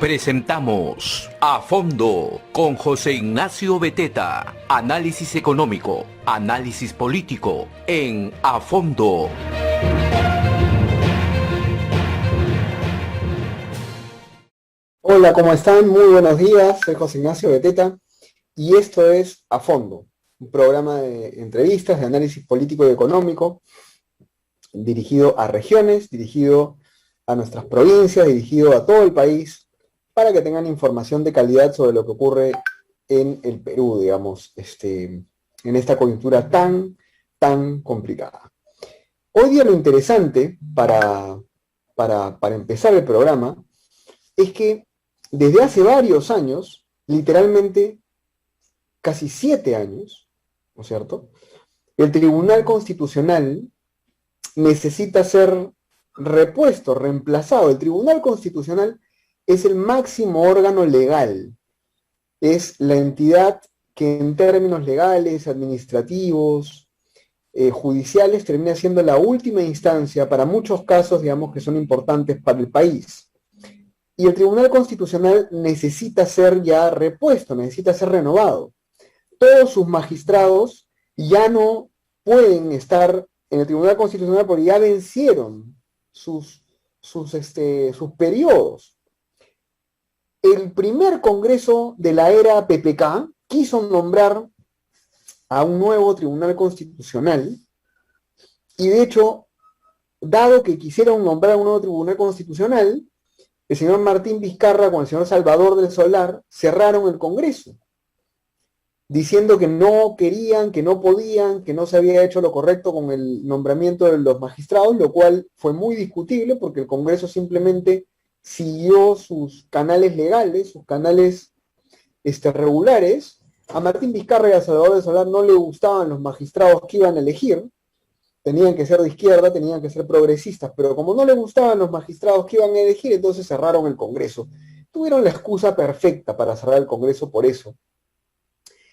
Presentamos A Fondo con José Ignacio Beteta. Análisis económico, análisis político en A Fondo. Hola, ¿cómo están? Muy buenos días, soy José Ignacio Beteta y esto es A Fondo, un programa de entrevistas, de análisis político y económico, dirigido a regiones, dirigido a nuestras provincias, dirigido a todo el país, para que tengan información de calidad sobre lo que ocurre en el Perú, digamos, en esta coyuntura tan complicada. Hoy día lo interesante para empezar el programa es que desde hace varios años, literalmente casi 7 años, ¿no es cierto?, el Tribunal Constitucional necesita ser repuesto, reemplazado. El Tribunal Constitucional es el máximo órgano legal, es la entidad que en términos legales, administrativos, judiciales, termina siendo la última instancia para muchos casos, digamos, que son importantes para el país. Y el Tribunal Constitucional necesita ser ya repuesto, necesita ser renovado. Todos sus magistrados ya no pueden estar en el Tribunal Constitucional porque ya vencieron sus periodos. El primer Congreso de la era PPK quiso nombrar a un nuevo Tribunal Constitucional y de hecho, dado que quisieron nombrar a un nuevo Tribunal Constitucional, el señor Martín Vizcarra con el señor Salvador del Solar cerraron el Congreso, diciendo que no querían, que no podían, que no se había hecho lo correcto con el nombramiento de los magistrados, lo cual fue muy discutible porque el Congreso simplemente siguió sus canales legales, sus canales regulares. A Martín Vizcarra y a Salvador del Solar no le gustaban los magistrados que iban a elegir, tenían que ser de izquierda, tenían que ser progresistas, pero como no les gustaban los magistrados que iban a elegir, entonces cerraron el Congreso. Tuvieron la excusa perfecta para cerrar el Congreso por eso,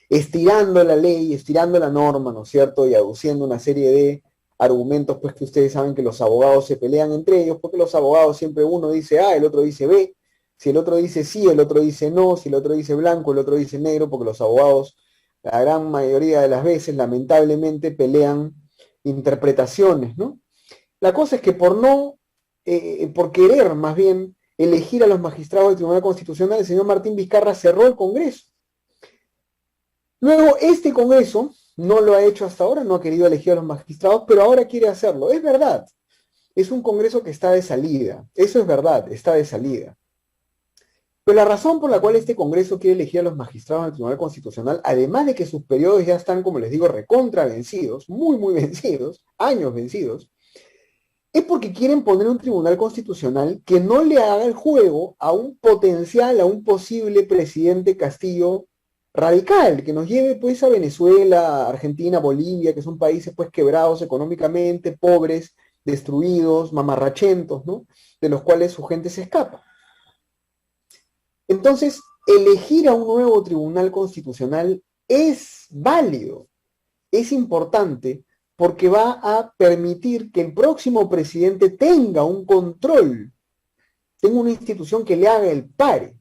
estirando la ley, estirando la norma, ¿no es cierto?, y aduciendo una serie de argumentos, pues que ustedes saben que los abogados se pelean entre ellos, porque los abogados siempre uno dice A, el otro dice B, si el otro dice sí, el otro dice no, si el otro dice blanco, el otro dice negro, porque los abogados, la gran mayoría de las veces, lamentablemente, pelean interpretaciones, ¿no? La cosa es que por querer más bien elegir a los magistrados del Tribunal Constitucional, el señor Martín Vizcarra cerró el Congreso. Luego este Congreso no lo ha hecho hasta ahora, no ha querido elegir a los magistrados, pero ahora quiere hacerlo. Es verdad, es un Congreso que está de salida, eso es verdad, está de salida. Pero la razón por la cual este Congreso quiere elegir a los magistrados del Tribunal Constitucional, además de que sus periodos ya están, como les digo, recontra vencidos, muy vencidos, años vencidos, es porque quieren poner un Tribunal Constitucional que no le haga el juego a un posible presidente Castillo radical, que nos lleve pues a Venezuela, Argentina, Bolivia, que son países pues quebrados económicamente, pobres, destruidos, mamarrachentos, ¿no?, de los cuales su gente se escapa. Entonces, elegir a un nuevo Tribunal Constitucional es válido, es importante, porque va a permitir que el próximo presidente tenga un control, tenga una institución que le haga el pare.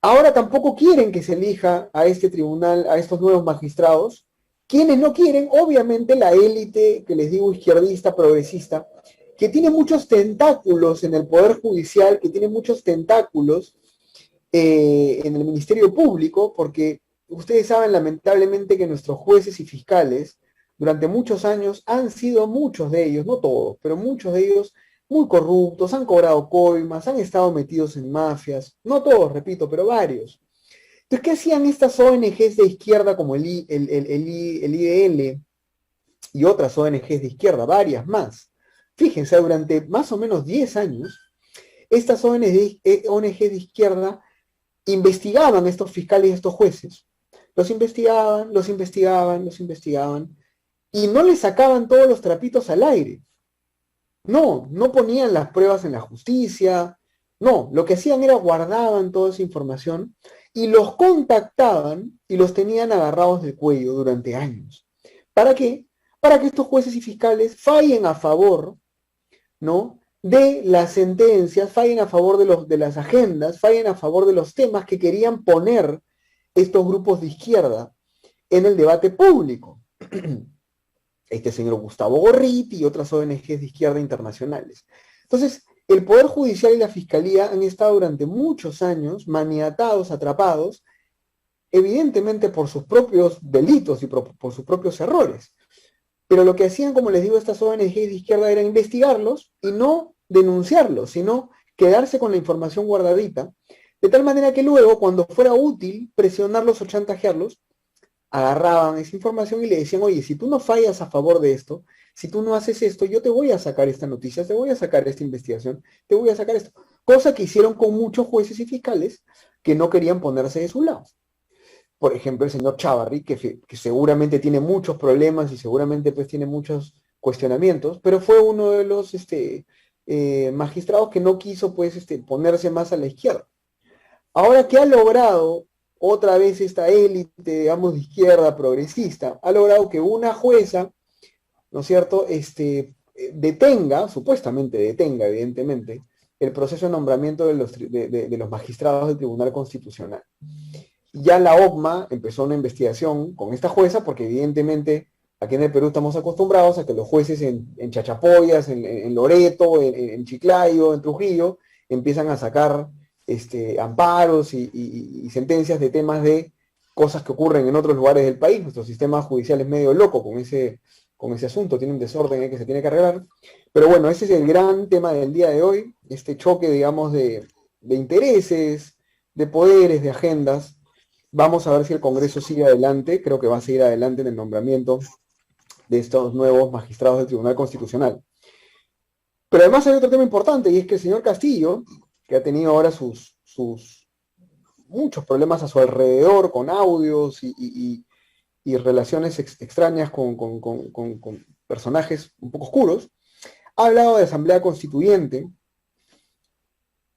Ahora tampoco quieren que se elija a este tribunal, a estos nuevos magistrados. Quienes no quieren, obviamente la élite, que les digo izquierdista, progresista, que tiene muchos tentáculos en el Poder Judicial, que tiene muchos tentáculos en el Ministerio Público, porque ustedes saben lamentablemente que nuestros jueces y fiscales durante muchos años han sido muchos de ellos, no todos, pero muchos de ellos muy corruptos, han cobrado coimas, han estado metidos en mafias, no todos, repito, pero varios. Entonces, ¿qué hacían estas ONGs de izquierda como el IDL y otras ONGs de izquierda, varias más? Fíjense, durante más o menos 10 años, estas ONGs de izquierda investigaban a estos fiscales y a estos jueces. Los investigaban, y no les sacaban todos los trapitos al aire. No ponían las pruebas en la justicia, no, lo que hacían era guardaban toda esa información y los contactaban y los tenían agarrados del cuello durante años. ¿Para qué? Para que estos jueces y fiscales fallen a favor, ¿no?, de las sentencias, fallen a favor de las agendas, fallen a favor de los temas que querían poner estos grupos de izquierda en el debate público. Este señor Gustavo Gorriti y otras ONGs de izquierda internacionales. Entonces, el Poder Judicial y la Fiscalía han estado durante muchos años maniatados, atrapados, evidentemente por sus propios delitos y por sus propios errores. Pero lo que hacían, como les digo, estas ONGs de izquierda era investigarlos y no denunciarlos, sino quedarse con la información guardadita, de tal manera que luego, cuando fuera útil presionarlos o chantajearlos, agarraban esa información y le decían, oye, si tú no fallas a favor de esto, si tú no haces esto, yo te voy a sacar esta noticia, te voy a sacar esta investigación, te voy a sacar esto. Cosa que hicieron con muchos jueces y fiscales que no querían ponerse de su lado. Por ejemplo, el señor Chávarri, que seguramente tiene muchos problemas y seguramente pues tiene muchos cuestionamientos, pero fue uno de los magistrados que no quiso pues ponerse más a la izquierda. Ahora, ¿qué ha logrado otra vez esta élite, digamos, de izquierda progresista? Ha logrado que una jueza, ¿no es cierto?, detenga, supuestamente detenga, evidentemente, el proceso de nombramiento de los magistrados del Tribunal Constitucional. Ya la OCMA empezó una investigación con esta jueza, porque evidentemente aquí en el Perú estamos acostumbrados a que los jueces en Chachapoyas, en Loreto, en Chiclayo, en Trujillo, empiezan a sacar amparos y sentencias de temas de cosas que ocurren en otros lugares del país. Nuestro sistema judicial es medio loco con ese asunto, tiene un desorden que se tiene que arreglar. Pero bueno, ese es el gran tema del día de hoy, este choque, digamos, de intereses, de poderes, de agendas. Vamos a ver si el Congreso sigue adelante, creo que va a seguir adelante en el nombramiento de estos nuevos magistrados del Tribunal Constitucional. Pero además hay otro tema importante, y es que el señor Castillo, que ha tenido ahora muchos problemas a su alrededor con audios y relaciones extrañas con personajes un poco oscuros, ha hablado de Asamblea Constituyente,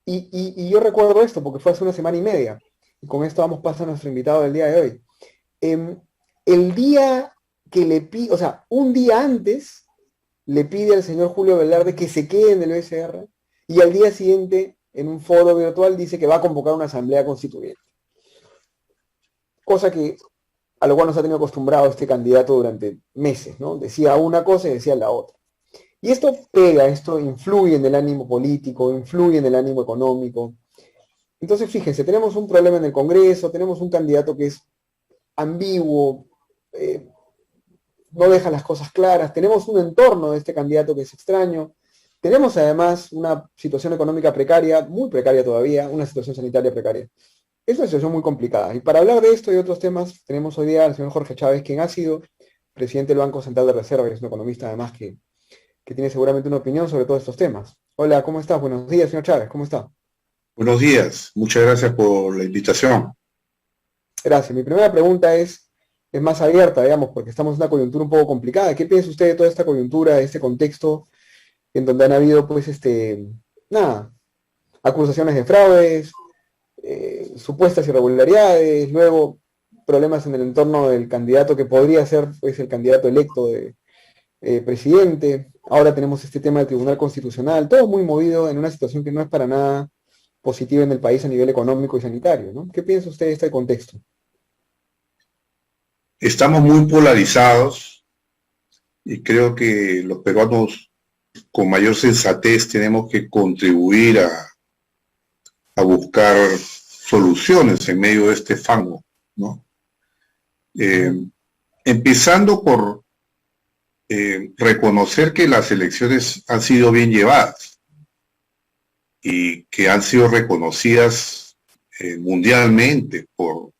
y yo recuerdo esto porque fue hace una semana y media, y con esto vamos paso a nuestro invitado del día de hoy. El día que le pide, o sea, un día antes, le pide al señor Julio Velarde que se quede en el OSR, y al día siguiente, en un foro virtual, dice que va a convocar una asamblea constituyente. Cosa a lo cual nos ha tenido acostumbrado este candidato durante meses, ¿no? Decía una cosa y decía la otra. Y esto pega, esto influye en el ánimo político, influye en el ánimo económico. Entonces, fíjense, tenemos un problema en el Congreso, tenemos un candidato que es ambiguo, no deja las cosas claras, tenemos un entorno de este candidato que es extraño, tenemos además una situación económica precaria, muy precaria todavía, una situación sanitaria precaria. Es una situación muy complicada. Y para hablar de esto y otros temas, tenemos hoy día al señor Jorge Chávez, quien ha sido presidente del Banco Central de Reserva, y es un economista además que tiene seguramente una opinión sobre todos estos temas. Hola, ¿cómo estás? Buenos días, señor Chávez, ¿cómo está? Buenos días, muchas gracias por la invitación. Gracias. Mi primera pregunta es más abierta, digamos, porque estamos en una coyuntura un poco complicada. ¿Qué piensa usted de toda esta coyuntura, de este contexto en donde han habido, pues, acusaciones de fraudes, supuestas irregularidades, luego problemas en el entorno del candidato que podría ser, pues, el candidato electo de presidente? Ahora tenemos este tema del Tribunal Constitucional, todo muy movido en una situación que no es para nada positiva en el país a nivel económico y sanitario, ¿no? ¿Qué piensa usted de este contexto? Estamos muy polarizados y creo que los peruanos con mayor sensatez tenemos que contribuir a buscar soluciones en medio de este fango, ¿no? Empezando por reconocer que las elecciones han sido bien llevadas y que han sido reconocidas mundialmente por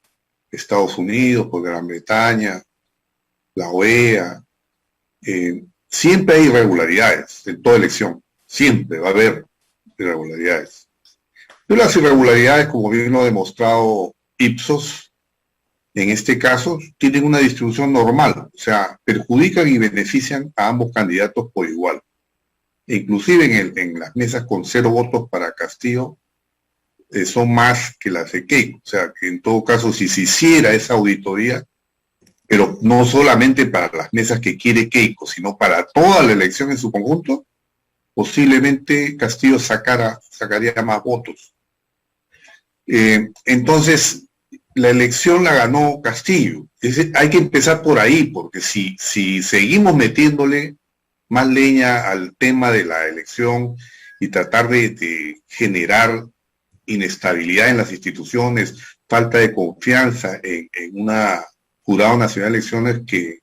Estados Unidos, por Gran Bretaña, la OEA. Siempre hay irregularidades en toda elección, siempre va a haber irregularidades. Pero las irregularidades, como bien lo ha demostrado Ipsos, en este caso, tienen una distribución normal, o sea, perjudican y benefician a ambos candidatos por igual. Inclusive en las mesas con 0 votos para Castillo, son más que las de Keiko. O sea, que en todo caso, si se hiciera esa auditoría, pero no solamente para las mesas que quiere Keiko, sino para toda la elección en su conjunto, posiblemente Castillo sacaría más votos. Entonces, la elección la ganó Castillo. Hay que empezar por ahí, porque si seguimos metiéndole más leña al tema de la elección y tratar de generar inestabilidad en las instituciones, falta de confianza en una Jurado Nacional de Elecciones que,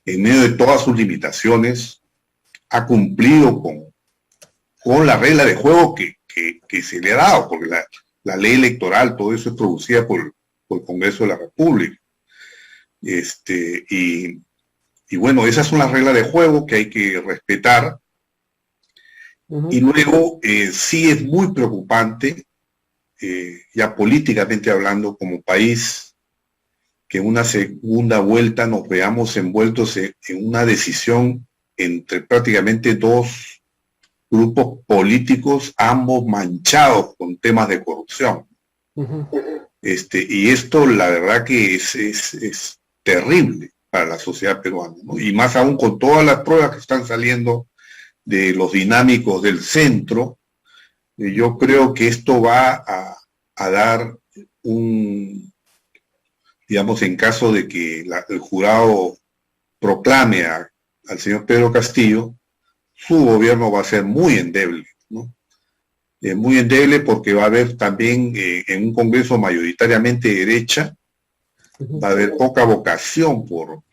en medio de todas sus limitaciones, ha cumplido con la regla de juego que se le ha dado, porque la ley electoral, todo eso es producida por el Congreso de la República. Y bueno, esas son las reglas de juego que hay que respetar. Y luego sí es muy preocupante, ya políticamente hablando, como país, que en una segunda vuelta nos veamos envueltos en una decisión entre prácticamente dos grupos políticos, ambos manchados con temas de corrupción. Y esto, la verdad que es terrible para la sociedad peruana, ¿no? Y más aún con todas las pruebas que están saliendo de los dinámicos del centro, yo creo que esto va a dar digamos, en caso de que el jurado proclame al señor Pedro Castillo, su gobierno va a ser muy endeble, ¿no? Muy endeble porque va a haber también en un Congreso mayoritariamente derecha, va a haber poca vocación por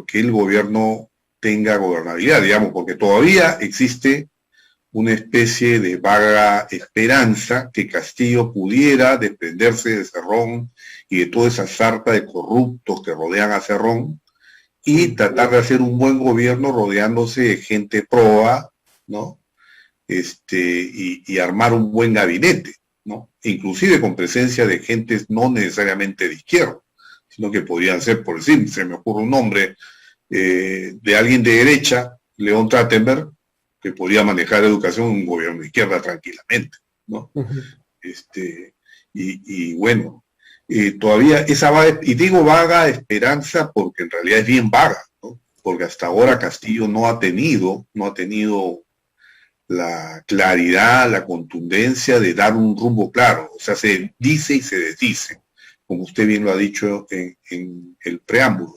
que el gobierno tenga gobernabilidad, digamos, porque todavía existe una especie de vaga esperanza que Castillo pudiera desprenderse de Cerrón y de toda esa sarta de corruptos que rodean a Cerrón y tratar de hacer un buen gobierno rodeándose de gente proba, ¿no? Y armar un buen gabinete, ¿no? Inclusive con presencia de gentes no necesariamente de izquierda, sino que podrían ser, por decir, se me ocurre un nombre de alguien de derecha, León Trachtenberg, que podría manejar educación en un gobierno de izquierda tranquilamente, ¿no? Y bueno, todavía esa vaga, y digo vaga esperanza porque en realidad es bien vaga, ¿no? Porque hasta ahora Castillo no ha tenido la claridad, la contundencia de dar un rumbo claro. O sea, se dice y se desdice, como usted bien lo ha dicho en el preámbulo.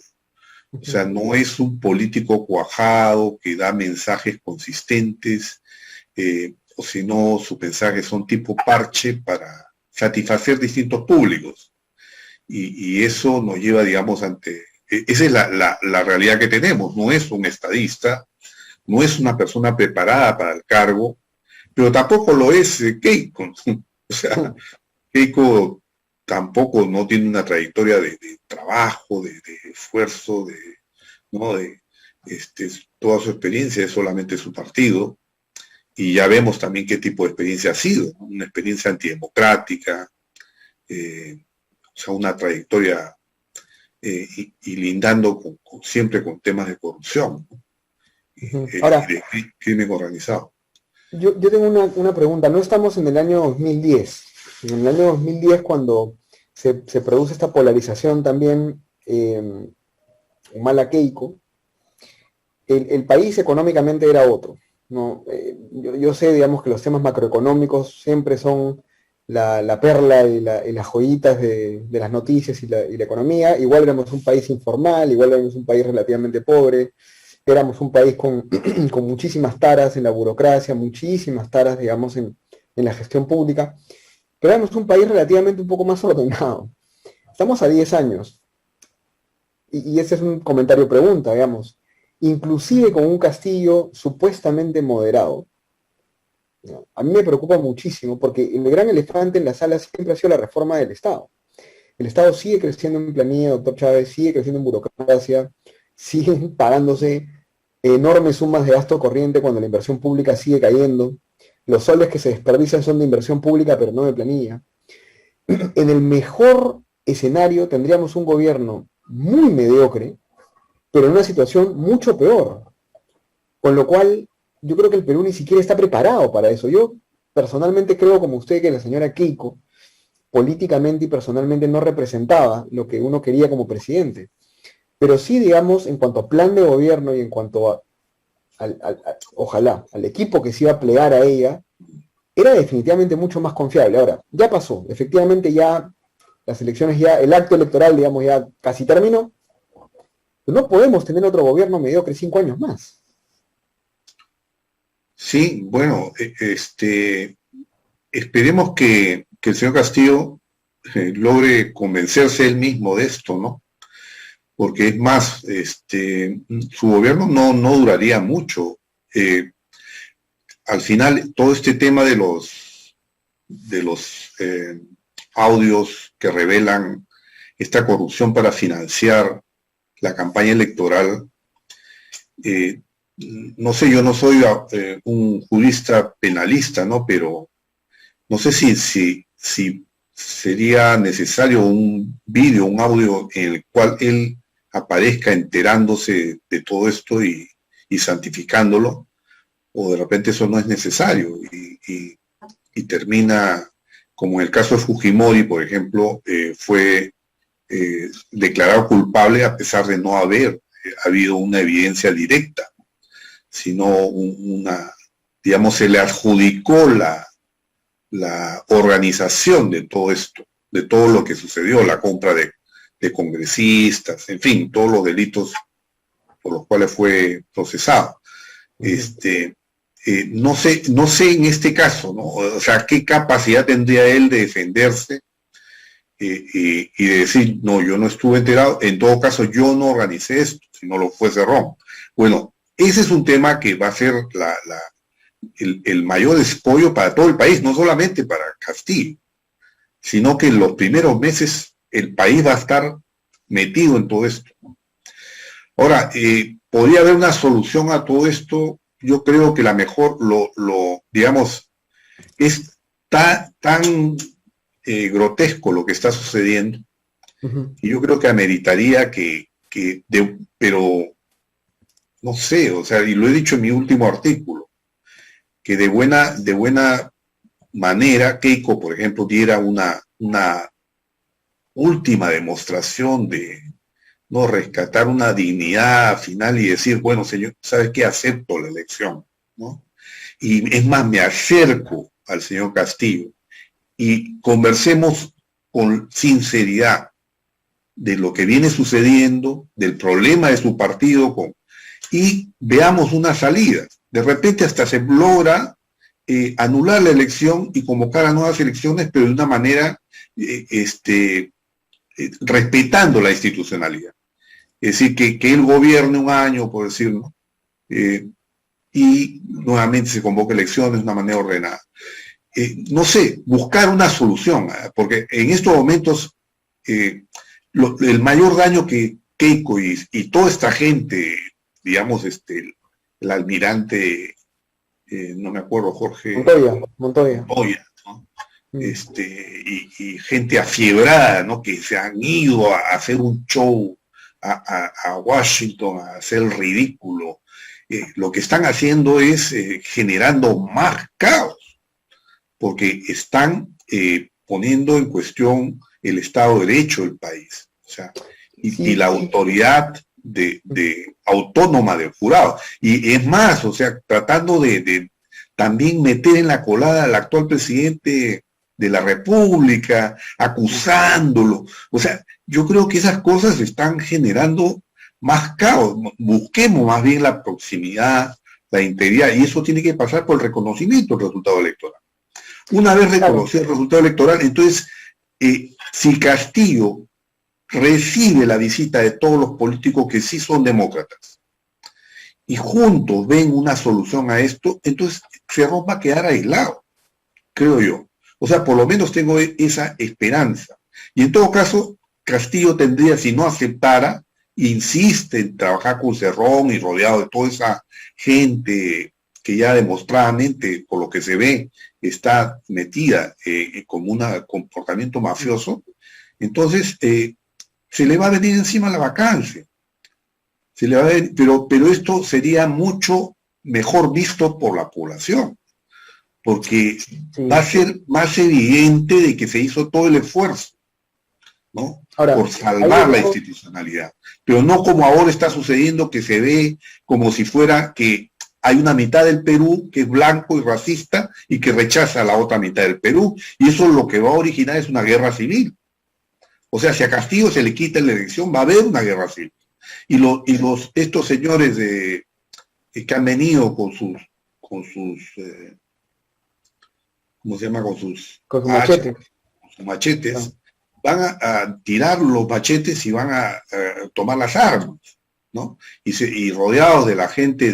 O sea, no es un político cuajado que da mensajes consistentes, o si no, sus mensajes son tipo parche para satisfacer distintos públicos. Y eso nos lleva, digamos, esa es la realidad que tenemos. No es un estadista, no es una persona preparada para el cargo, pero tampoco lo es Keiko. O sea, Keiko tampoco no tiene una trayectoria de trabajo, de esfuerzo, ¿no? Toda su experiencia es solamente su partido, y ya vemos también qué tipo de experiencia ha sido, ¿no? Una experiencia antidemocrática, o sea, una trayectoria y lindando siempre con temas de corrupción, ¿no? Ahora, y de crimen organizado. yo tengo una pregunta. No estamos en el año 2010. En el año 2010, cuando se produce esta polarización también Humala Keiko, el país económicamente era otro, ¿no? Yo sé, digamos, que los temas macroeconómicos siempre son la perla y las joyitas de las noticias y la economía. Igual éramos un país informal, igual éramos un país relativamente pobre, éramos un país con muchísimas taras en la burocracia, muchísimas taras, digamos, en la gestión pública, pero éramos un país relativamente un poco más ordenado. Estamos a 10 años, y ese es un comentario pregunta, digamos, inclusive con un Castillo supuestamente moderado. A mí me preocupa muchísimo, porque el gran elefante en la sala siempre ha sido la reforma del Estado. El Estado sigue creciendo en planilla, doctor Chávez, sigue creciendo en burocracia, siguen pagándose enormes sumas de gasto corriente cuando la inversión pública sigue cayendo. Los soles que se desperdician son de inversión pública, pero no de planilla. En el mejor escenario tendríamos un gobierno muy mediocre, pero en una situación mucho peor. Con lo cual, yo creo que el Perú ni siquiera está preparado para eso. Yo personalmente creo, como usted, que la señora Keiko políticamente y personalmente no representaba lo que uno quería como presidente. Pero sí, digamos, en cuanto a plan de gobierno y en cuanto ojalá, al equipo que se iba a plegar a ella, era definitivamente mucho más confiable. Ahora, ya pasó, efectivamente ya las elecciones, ya el acto electoral, digamos, ya casi terminó. No podemos tener otro gobierno mediocre 5 años más. Sí, bueno, esperemos que el señor Castillo logre convencerse él mismo de esto, ¿no? Porque es más, su gobierno no duraría mucho. Al final, todo este tema de los audios que revelan esta corrupción para financiar la campaña electoral, no sé, yo no soy un jurista penalista, ¿no? Pero no sé si sería necesario un vídeo, un audio en el cual él aparezca enterándose de todo esto y santificándolo, o de repente eso no es necesario y termina, como en el caso de Fujimori, por ejemplo, fue declarado culpable a pesar de no haber habido una evidencia directa, sino digamos, se le adjudicó la organización de todo esto, de todo lo que sucedió, la compra de congresistas, en fin, todos los delitos por los cuales fue procesado. No sé en este caso, ¿no? O sea, qué capacidad tendría él de defenderse y de decir, no, yo no estuve enterado, en todo caso yo no organicé esto, si no lo fue Cerrón. Bueno, ese es un tema que va a ser el mayor escollo para todo el país, no solamente para Castillo, sino que en los primeros meses el país va a estar metido en todo esto. Ahora, ¿podría haber una solución a todo esto? Yo creo que la mejor, digamos, es tan grotesco lo que está sucediendo, y yo creo que ameritaría pero no sé, o sea, y lo he dicho en mi último artículo, que de buena manera Keiko, por ejemplo, diera una última demostración de no rescatar una dignidad final y decir, bueno, señor, ¿sabes qué? Acepto la elección, ¿no? Y es más, me acerco al señor Castillo y conversemos con sinceridad de lo que viene sucediendo, del problema de su partido, y veamos una salida. De repente hasta se logra anular la elección y convocar a nuevas elecciones, pero de una manera respetando la institucionalidad. Es decir, que él gobierne un año, por decirlo, y nuevamente se convoca elecciones de una manera ordenada. No sé, buscar una solución, porque en estos momentos el mayor daño que Keiko y toda esta gente, digamos, el almirante, no me acuerdo, Jorge Montoya, ¿no? Y gente afiebrada, ¿no? Que se han ido a hacer un show a Washington, a hacer el ridículo. Lo que están haciendo es generando más caos, porque están poniendo en cuestión el Estado de Derecho del país, o sea, y la autoridad autónoma del jurado. Y es más, o sea, tratando de también meter en la colada al actual presidente de la República, acusándolo. O sea, yo creo que esas cosas están generando más caos. Busquemos más bien la proximidad, la integridad, y eso tiene que pasar por el reconocimiento del resultado electoral. Una vez reconocido el resultado electoral, entonces, si Castillo recibe la visita de todos los políticos que sí son demócratas y juntos ven una solución a esto, entonces Cerrón va a quedar aislado, creo yo. O sea, por lo menos tengo esa esperanza. Y en todo caso, Castillo tendría, si no aceptara, insiste en trabajar con Cerrón y rodeado de toda esa gente que ya demostradamente, por lo que se ve, está metida como un comportamiento mafioso. Entonces, se le va a venir encima la vacancia. Pero esto sería mucho mejor visto por la población, porque va a ser más evidente de que se hizo todo el esfuerzo, ¿no? Ahora, por salvar la institucionalidad, pero no como ahora está sucediendo, que se ve como si fuera que hay una mitad del Perú que es blanco y racista y que rechaza a la otra mitad del Perú, y eso lo que va a originar es una guerra civil. O sea, si a Castillo se le quita la elección, va a haber una guerra civil. Y estos señores que han venido con sus ¿cómo se llama? Con sus machetes. Con sus machetes, van a tirar los machetes y van a tomar las armas, ¿no? Y rodeados de la gente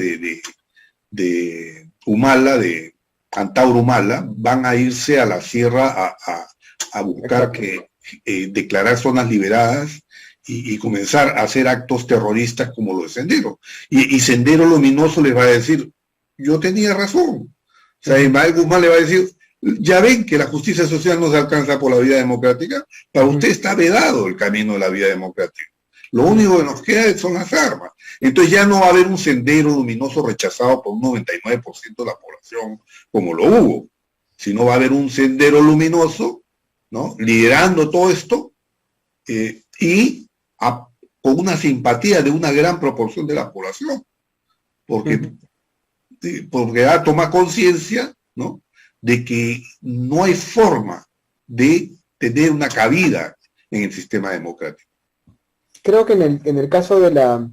de Humala, de Antauro Humala, van a irse a la sierra a buscar declarar zonas liberadas y comenzar a hacer actos terroristas como los de Sendero. Y Sendero Luminoso les va a decir, yo tenía razón. O sea, Ismael Guzmán le va a decir, ya ven que la justicia social no se alcanza por la vida democrática, para usted está vedado el camino de la vida democrática. Lo único que nos queda son las armas. Entonces ya no va a haber un Sendero Luminoso rechazado por un 99% de la población como lo hubo, sino va a haber un Sendero Luminoso, ¿no?, liderando todo esto con una simpatía de una gran proporción de la población, porque ha tomado conciencia, ¿no?, de que no hay forma de tener una cabida en el sistema democrático. Creo que en el caso de las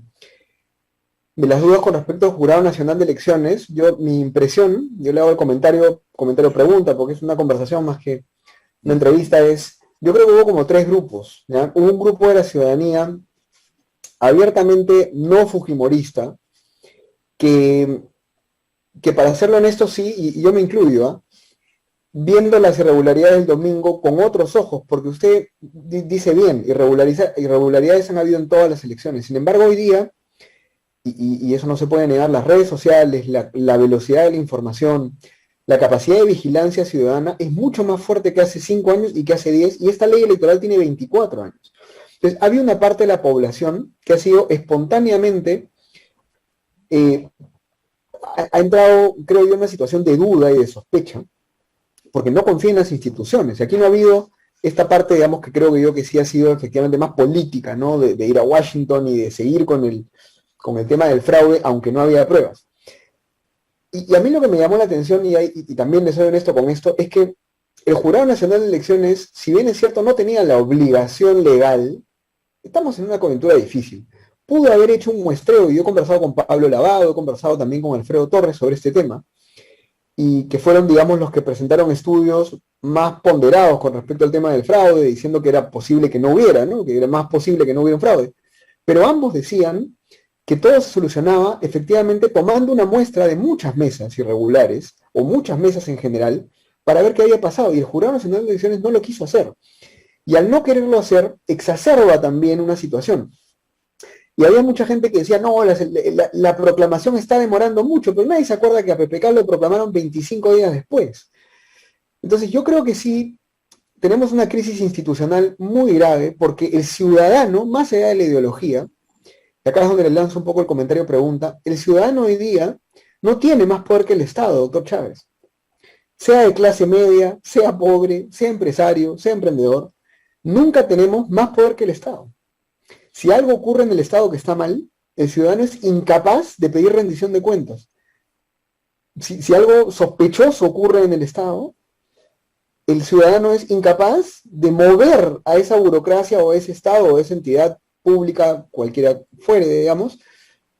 dudas con respecto al Jurado Nacional de Elecciones, mi impresión, yo le hago el comentario pregunta, porque es una conversación más que una entrevista, yo creo que hubo como 3 grupos, ¿ya? Hubo un grupo de la ciudadanía abiertamente no fujimorista, que para serlo honesto sí, y yo me incluyo, viendo las irregularidades del domingo con otros ojos, porque usted dice bien, irregularidades han habido en todas las elecciones. Sin embargo, hoy día, y eso no se puede negar, las redes sociales, la velocidad de la información, la capacidad de vigilancia ciudadana es mucho más fuerte que hace 5 años y que hace 10, y esta ley electoral tiene 24 años. Entonces, había una parte de la población que ha sido espontáneamente, ha entrado, creo yo, en una situación de duda y de sospecha, porque no confía en las instituciones. Y aquí no ha habido esta parte, digamos, que creo que yo que sí ha sido efectivamente más política, ¿no? De ir a Washington y de seguir con el tema del fraude, aunque no había pruebas. Y a mí lo que me llamó la atención, y también les soy honesto con esto, es que el Jurado Nacional de Elecciones, si bien es cierto, no tenía la obligación legal, estamos en una coyuntura difícil. Pudo haber hecho un muestreo, y yo he conversado con Pablo Lavado, he conversado también con Alfredo Torres sobre este tema, y que fueron, digamos, los que presentaron estudios más ponderados con respecto al tema del fraude, diciendo que era posible que no hubiera, ¿no?, que era más posible que no hubiera un fraude. Pero ambos decían que todo se solucionaba efectivamente tomando una muestra de muchas mesas irregulares, o muchas mesas en general, para ver qué había pasado, y el Jurado Nacional de Elecciones no lo quiso hacer. Y al no quererlo hacer, exacerba también una situación. Y había mucha gente que decía, no, la proclamación está demorando mucho, pero nadie se acuerda que a PPK lo proclamaron 25 días después. Entonces yo creo que sí, tenemos una crisis institucional muy grave, porque el ciudadano, más allá de la ideología, y acá es donde le lanzo un poco el comentario pregunta, el ciudadano hoy día no tiene más poder que el Estado, doctor Chávez. Sea de clase media, sea pobre, sea empresario, sea emprendedor, nunca tenemos más poder que el Estado. Si algo ocurre en el Estado que está mal, el ciudadano es incapaz de pedir rendición de cuentas. Si algo sospechoso ocurre en el Estado, el ciudadano es incapaz de mover a esa burocracia o a ese Estado o a esa entidad pública, cualquiera fuere, digamos,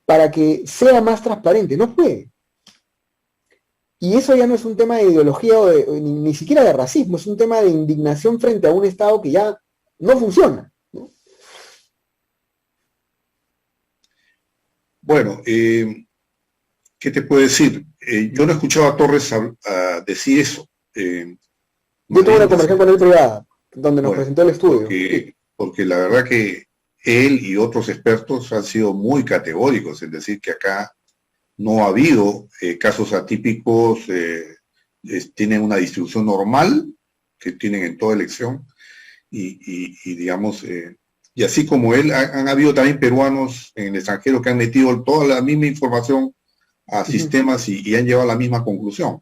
para que sea más transparente. No puede. Y eso ya no es un tema de ideología o ni siquiera de racismo, es un tema de indignación frente a un Estado que ya no funciona, ¿no? Bueno, ¿qué te puedo decir? Yo no he escuchado a Torres a decir eso. Yo tuve una conversación con él privada, donde nos presentó el estudio. Porque la verdad que él y otros expertos han sido muy categóricos en decir que acá no ha habido casos atípicos, tienen una distribución normal que tienen en toda elección y digamos, y así como él, han habido también peruanos en el extranjero que han metido toda la misma información a sistemas y han llegado a la misma conclusión.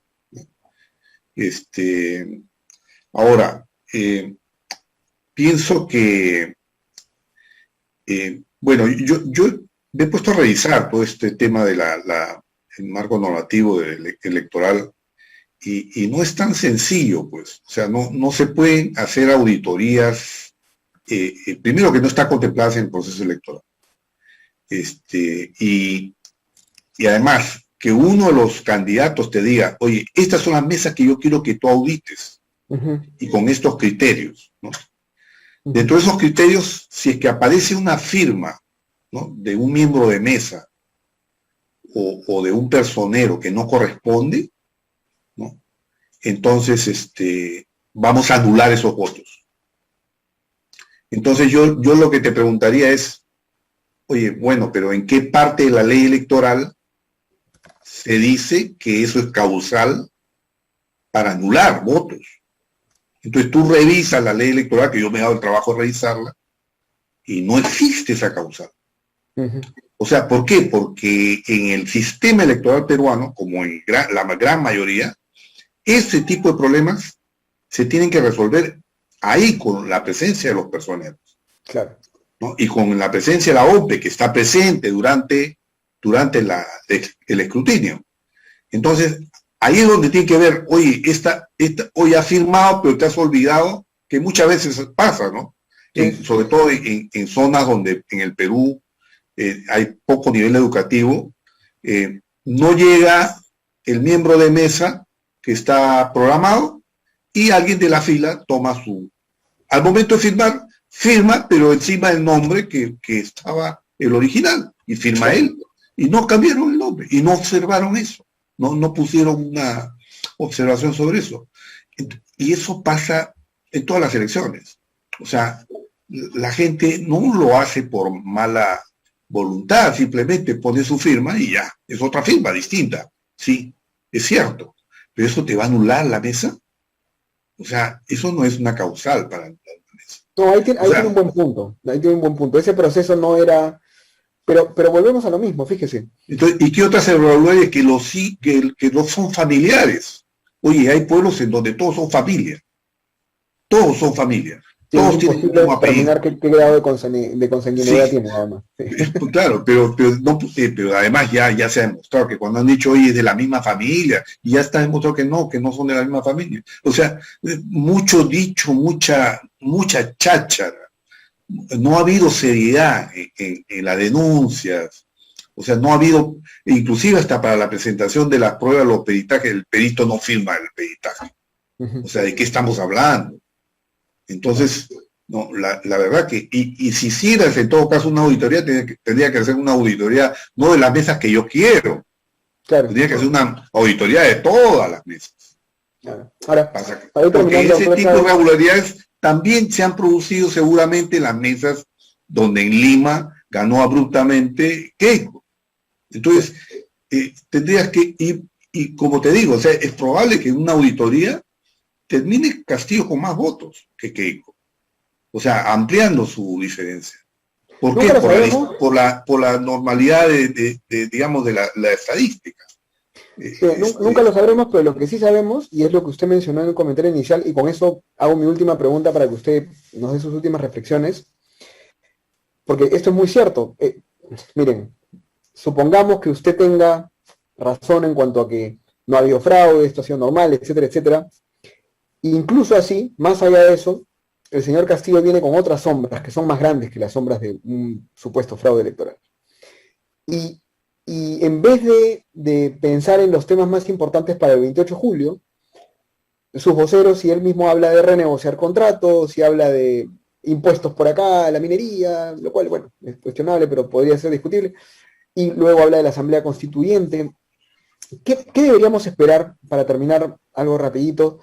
Ahora, pienso que, bueno, yo me he puesto a revisar todo este tema de el marco normativo electoral y no es tan sencillo, pues. O sea, no se pueden hacer auditorías, primero que no está contempladas en el proceso electoral. Y además, que uno de los candidatos te diga, oye, estas son las mesas que yo quiero que tú audites, y con estos criterios, ¿no? Dentro de esos criterios, si es que aparece una firma, ¿no?, de un miembro de mesa o de un personero que no corresponde, ¿no?, entonces vamos a anular esos votos. Entonces yo lo que te preguntaría es, oye, bueno, pero ¿en qué parte de la ley electoral se dice que eso es causal para anular votos? Entonces tú revisas la ley electoral, que yo me he dado el trabajo de revisarla, y no existe esa causal. O sea, ¿por qué? Porque en el sistema electoral peruano, como en la gran mayoría, ese tipo de problemas se tienen que resolver ahí con la presencia de los personeros. Claro. ¿No? Y con la presencia de la OPE, que está presente durante el escrutinio. Entonces, ahí es donde tiene que ver, oye, hoy has firmado, pero te has olvidado, que muchas veces pasa, ¿no? Sobre todo en zonas donde en el Perú hay poco nivel educativo, no llega el miembro de mesa que está programado y alguien de la fila toma al momento de firmar, firma, pero encima del nombre que estaba el original, y firma él, y no cambiaron el nombre, y no observaron eso, no pusieron una observación sobre eso. Y eso pasa en todas las elecciones. O sea, la gente no lo hace por mala voluntad, simplemente pone su firma y ya, es otra firma distinta. Sí, es cierto, pero eso te va a anular la mesa. O sea, eso no es una causal para anular la mesa. No, ahí tiene un buen punto. Ahí tiene un buen punto. Ese proceso no era... Pero volvemos a lo mismo, fíjese. Entonces, ¿y qué otras irregularidades? Que no son familiares. Oye, hay pueblos en donde todos son familia. Todos son familia. Sí, todos es tienen imposible un apellido. determinar qué grado de consanguinidad tiene, además. Sí. Claro, pero además ya se ha demostrado que cuando han dicho, oye, es de la misma familia, y ya está demostrado que no son de la misma familia. O sea, mucho dicho, mucha cháchara. No ha habido seriedad en las denuncias. O sea, no ha habido, inclusive hasta para la presentación de las pruebas, los peritajes, el perito no firma el peritaje. O sea, ¿de qué estamos hablando? Entonces, no, la verdad que, y si hicieras en todo caso una auditoría, tendría que hacer una auditoría no de las mesas que yo quiero, claro, tendría que hacer una auditoría de todas las mesas. Claro. Ahora, porque ese tipo de irregularidades también se han producido seguramente en las mesas donde en Lima ganó abruptamente Keiko. Entonces, tendrías que ir, y como te digo, o sea, es probable que en una auditoría termine Castillo con más votos que Keiko. O sea, ampliando su diferencia. ¿Por qué? Por la normalidad digamos, de la estadística. Sí, nunca lo sabremos, pero lo que sí sabemos, y es lo que usted mencionó en el comentario inicial, y con eso hago mi última pregunta para que usted nos dé sus últimas reflexiones, porque esto es muy cierto. Miren, supongamos que usted tenga razón en cuanto a que no ha habido fraude, esto ha sido normal, etcétera, etcétera. Incluso así, más allá de eso, el señor Castillo viene con otras sombras que son más grandes que las sombras de un supuesto fraude electoral. Y en vez de pensar en los temas más importantes para el 28 de julio, sus voceros, y él mismo habla de renegociar contratos, y habla de impuestos por acá, la minería, lo cual, bueno, es cuestionable, pero podría ser discutible, y luego habla de la Asamblea Constituyente. ¿Qué deberíamos esperar, para terminar algo rapidito,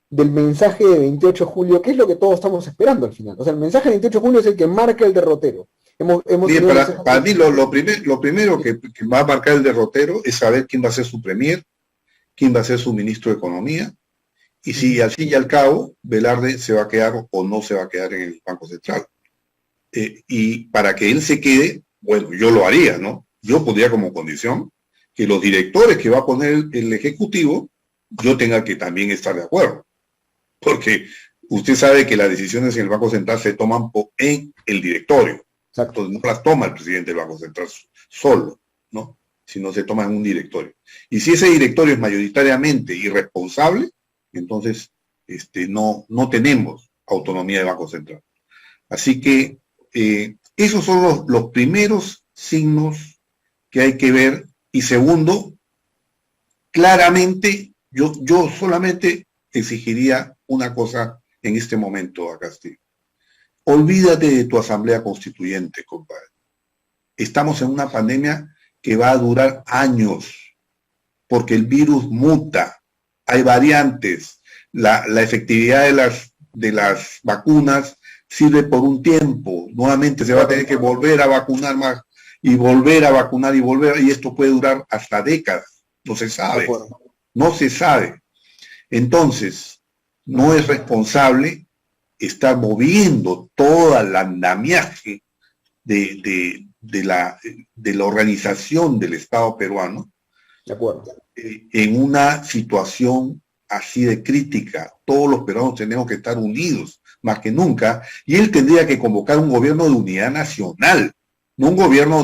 del mensaje de 28 de julio? ¿Qué es lo que todos estamos esperando al final? O sea, el mensaje de 28 de julio es el que marca el derrotero. Bien, para mí lo primero que va a marcar el derrotero es saber quién va a ser su premier, quién va a ser su ministro de Economía, y si al fin y al cabo Velarde se va a quedar o no se va a quedar en el Banco Central. Y para que él se quede, bueno, yo lo haría, ¿no? Yo pondría como condición que los directores que va a poner el Ejecutivo, yo tenga que también estar de acuerdo. Porque usted sabe que las decisiones en el Banco Central se toman en el directorio. Exacto. Entonces no las toma el presidente del Banco Central solo, ¿no? si no se toma en un directorio. Y si ese directorio es mayoritariamente irresponsable, entonces no tenemos autonomía de Banco Central. Así que esos son los primeros signos que hay que ver. Y segundo, claramente, yo solamente exigiría una cosa en este momento a Castillo. Olvídate de tu asamblea constituyente, compadre. Estamos en una pandemia que va a durar años, porque el virus muta, hay variantes, la efectividad de las vacunas sirve por un tiempo, nuevamente se va a tener que volver a vacunar más, y volver a vacunar y esto puede durar hasta décadas, no se sabe, no se sabe. Entonces, no es responsable estar moviendo todo el andamiaje de la organización del Estado peruano de acuerdo, en una situación así de crítica. Todos los peruanos tenemos que estar unidos más que nunca, y él tendría que convocar un gobierno de unidad nacional, no un gobierno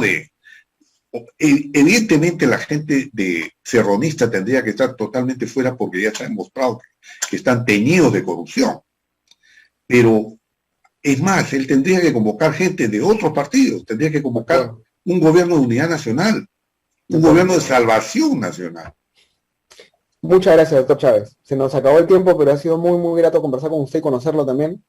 evidentemente la gente de serronista tendría que estar totalmente fuera porque ya se ha demostrado que están teñidos de corrupción. Pero es más, él tendría que convocar gente de otros partidos, tendría que convocar un gobierno de unidad nacional, un gobierno de salvación nacional. Muchas gracias, doctor Chávez. Se nos acabó el tiempo, pero ha sido muy, muy grato conversar con usted y conocerlo también.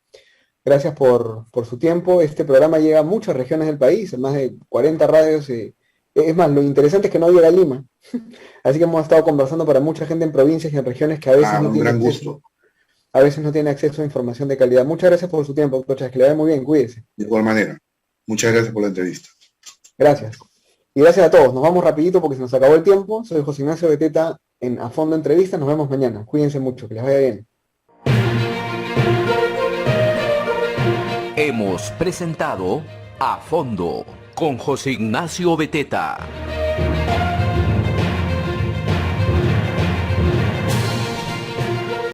Gracias por su tiempo. Este programa llega a muchas regiones del país, en más de 40 radios. Es más, lo interesante es que no llega a Lima. Así que hemos estado conversando para mucha gente en provincias y en regiones que a veces no tienen acceso. A veces no tiene acceso a información de calidad. Muchas gracias por su tiempo, doctor Chávez. Que le vaya muy bien, cuídese. De igual manera. Muchas gracias por la entrevista. Gracias. Y gracias a todos. Nos vamos rapidito porque se nos acabó el tiempo. Soy José Ignacio Beteta en A Fondo Entrevistas. Nos vemos mañana. Cuídense mucho. Que les vaya bien. Hemos presentado A Fondo con José Ignacio Beteta.